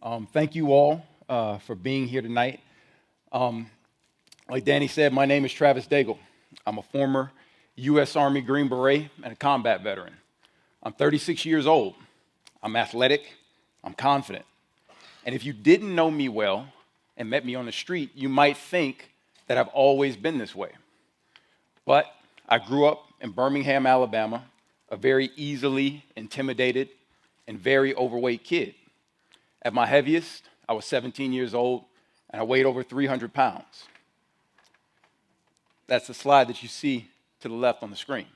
Thank you all for being here tonight. Um, like Danny said, my name is Travis Daigle. I'm a former U.S. Army Green Beret and a combat veteran. I'm 36 years old. I'm athletic. I'm confident. And if you didn't know me well and met me on the street, you might think that I've always been this way. But I grew up in Birmingham, Alabama, a very easily intimidated and very overweight kid. At my heaviest, I was 17 years old and I weighed over 300 pounds. That's the slide that you see to the left on the screen.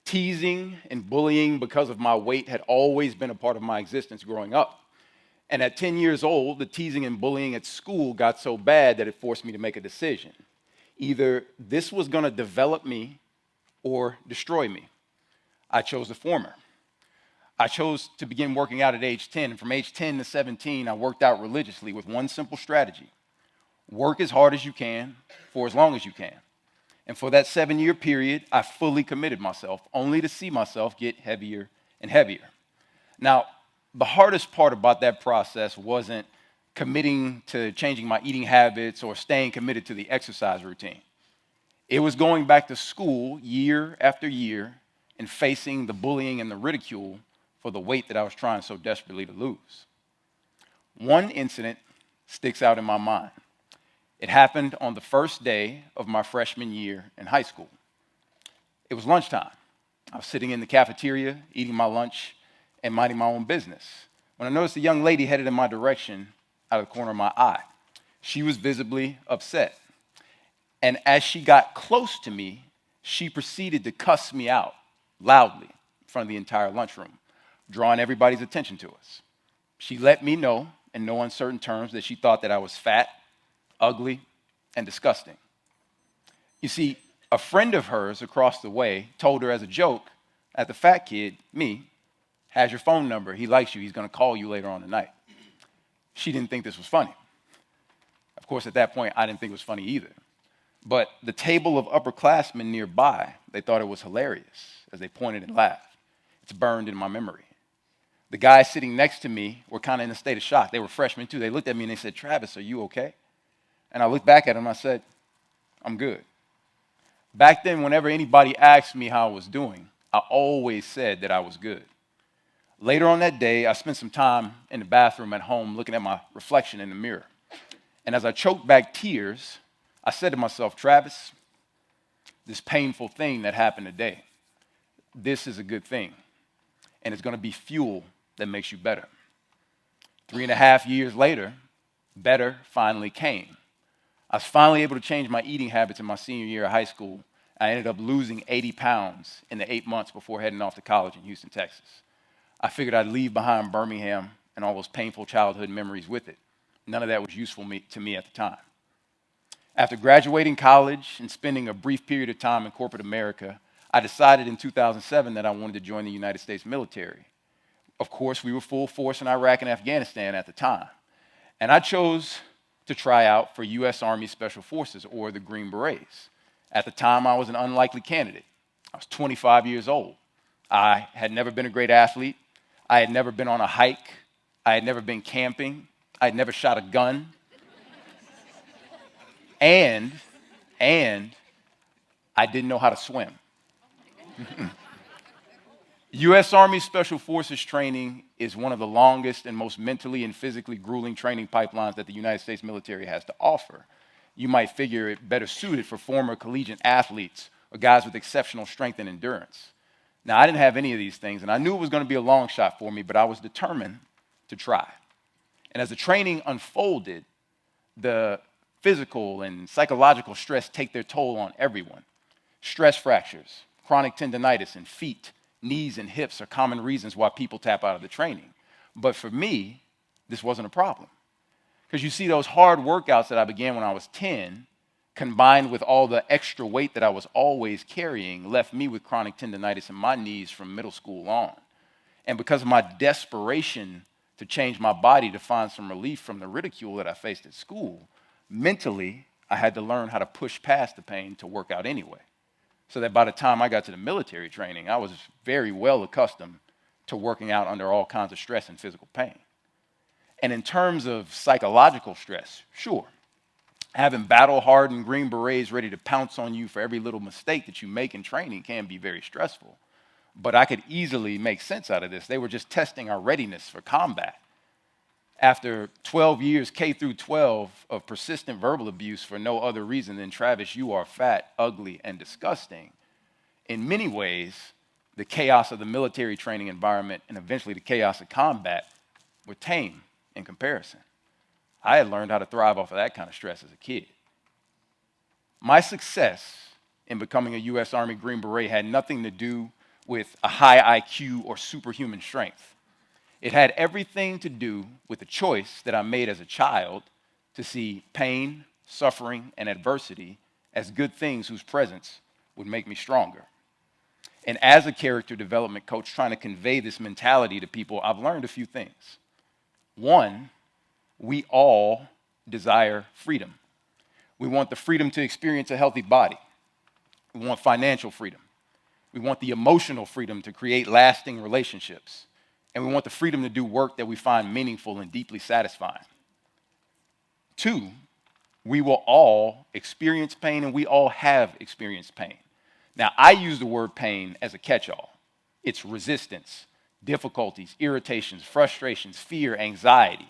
Teasing and bullying because of my weight had always been a part of my existence growing up. And at 10 years old, the teasing and bullying at school got so bad that it forced me to make a decision. Either this was going to develop me or destroy me. I chose the former. I chose to begin working out at age 10. And from age 10 to 17, I worked out religiously with one simple strategy: work as hard as you can for as long as you can. And for that 7-year period, I fully committed myself, only to see myself get heavier and heavier. Now, the hardest part about that process wasn't committing to changing my eating habits or staying committed to the exercise routine. It was going back to school year after year and facing the bullying and the ridicule for the weight that I was trying so desperately to lose. One incident sticks out in my mind. It happened on the first day of my freshman year in high school. It was lunchtime. I was sitting in the cafeteria, eating my lunch and minding my own business, when I noticed a young lady headed in my direction out of the corner of my eye. She was visibly upset. And as she got close to me, she proceeded to cuss me out loudly in front of the entire lunchroom, drawing everybody's attention to us. She let me know in no uncertain terms that she thought that I was fat, ugly, and disgusting. You see, a friend of hers across the way told her as a joke that the fat kid, me, has your phone number. He likes you. He's going to call you later on tonight. She didn't think this was funny. Of course, at that point, I didn't think it was funny either. But the table of upperclassmen nearby, they thought it was hilarious as they pointed and laughed. It's burned in my memory. The guys sitting next to me were kind of in a state of shock. They were freshmen too. They looked at me and they said, "Travis, are you okay?" And I looked back at them and I said, "I'm good." Back then, whenever anybody asked me how I was doing, I always said that I was good. Later on that day, I spent some time in the bathroom at home looking at my reflection in the mirror. And as I choked back tears, I said to myself, "Travis, this painful thing that happened today, this is a good thing. And it's going to be fuel that makes you better." 3.5 years later, better finally came. I was finally able to change my eating habits in my senior year of high school. I ended up losing 80 pounds in the 8 months before heading off to college in Houston, Texas. I figured I'd leave behind Birmingham and all those painful childhood memories with it. None of that was useful to me at the time. After graduating college and spending a brief period of time in corporate America, I decided in 2007 that I wanted to join the United States military. Of course, we were full force in Iraq and Afghanistan at the time. And I chose to try out for U.S. Army Special Forces, or the Green Berets. At the time, I was an unlikely candidate. I was 25 years old. I had never been a great athlete. I had never been on a hike. I had never been camping. I had never shot a gun. And I didn't know how to swim. U.S. Army Special Forces training is one of the longest and most mentally and physically grueling training pipelines that the United States military has to offer. You might figure it better suited for former collegiate athletes or guys with exceptional strength and endurance. Now, I didn't have any of these things, and I knew it was going to be a long shot for me, but I was determined to try. And as the training unfolded, the physical and psychological stress take their toll on everyone. Stress fractures, chronic tendinitis in feet, knees, and hips are common reasons why people tap out of the training. But for me, this wasn't a problem. Because you see, those hard workouts that I began when I was 10, combined with all the extra weight that I was always carrying, left me with chronic tendinitis in my knees from middle school on. And because of my desperation to change my body to find some relief from the ridicule that I faced at school, mentally, I had to learn how to push past the pain to work out anyway. So that by the time I got to the military training, I was very well accustomed to working out under all kinds of stress and physical pain. And in terms of psychological stress, sure, having battle-hardened Green Berets ready to pounce on you for every little mistake that you make in training can be very stressful. But I could easily make sense out of this. They were just testing our readiness for combat. After 12 years, K through 12, of persistent verbal abuse for no other reason than, Travis, you are fat, ugly, and disgusting, in many ways, the chaos of the military training environment and eventually the chaos of combat were tame in comparison. I had learned how to thrive off of that kind of stress as a kid. My success in becoming a U.S. Army Green Beret had nothing to do with a high IQ or superhuman strength. It had everything to do with the choice that I made as a child to see pain, suffering, and adversity as good things whose presence would make me stronger. And as a character development coach trying to convey this mentality to people, I've learned a few things. One, we all desire freedom. We want the freedom to experience a healthy body. We want financial freedom. We want the emotional freedom to create lasting relationships. And we want the freedom to do work that we find meaningful and deeply satisfying. Two, we will all experience pain, and we all have experienced pain. Now, I use the word pain as a catch-all. It's resistance, difficulties, irritations, frustrations, fear, anxiety.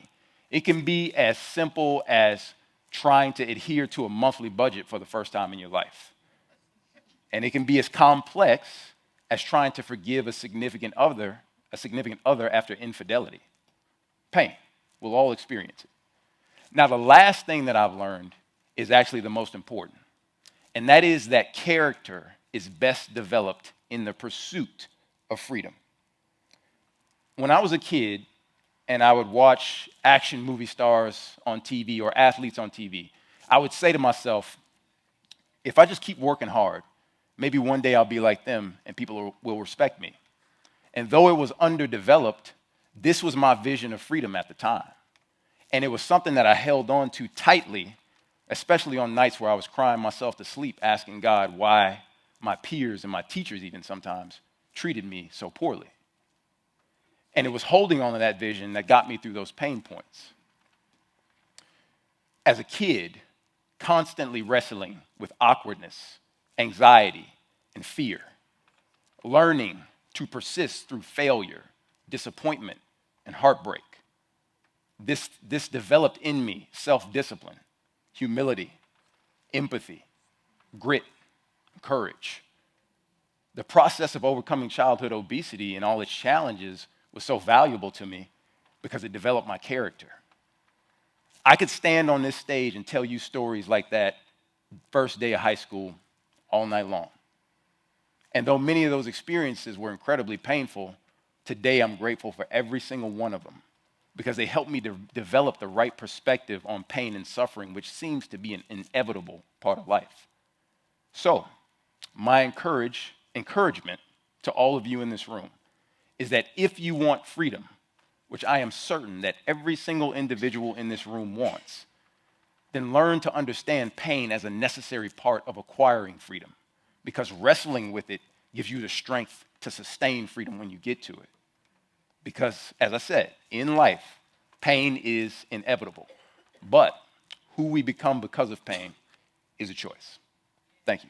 It can be as simple as trying to adhere to a monthly budget for the first time in your life. And it can be as complex as trying to forgive a significant other after infidelity. Pain. We'll all experience it. Now, the last thing that I've learned is actually the most important, and that is that character is best developed in the pursuit of freedom. When I was a kid and I would watch action movie stars on TV or athletes on TV, I would say to myself, if I just keep working hard, maybe one day I'll be like them and people will respect me. And though it was underdeveloped, this was my vision of freedom at the time. And it was something that I held on to tightly, especially on nights where I was crying myself to sleep, asking God why my peers and my teachers even sometimes treated me so poorly. And it was holding on to that vision that got me through those pain points. As a kid, constantly wrestling with awkwardness, anxiety, and fear, learning to persist through failure, disappointment, and heartbreak. This developed in me self-discipline, humility, empathy, grit, courage. The process of overcoming childhood obesity and all its challenges was so valuable to me because it developed my character. I could stand on this stage and tell you stories like that first day of high school all night long. And though many of those experiences were incredibly painful, today I'm grateful for every single one of them because they helped me to develop the right perspective on pain and suffering, which seems to be an inevitable part of life. So, my encouragement to all of you in this room is that if you want freedom, which I am certain that every single individual in this room wants, then learn to understand pain as a necessary part of acquiring freedom, because wrestling with it gives you the strength to sustain freedom when you get to it. Because, as I said, in life, pain is inevitable, but who we become because of pain is a choice. Thank you.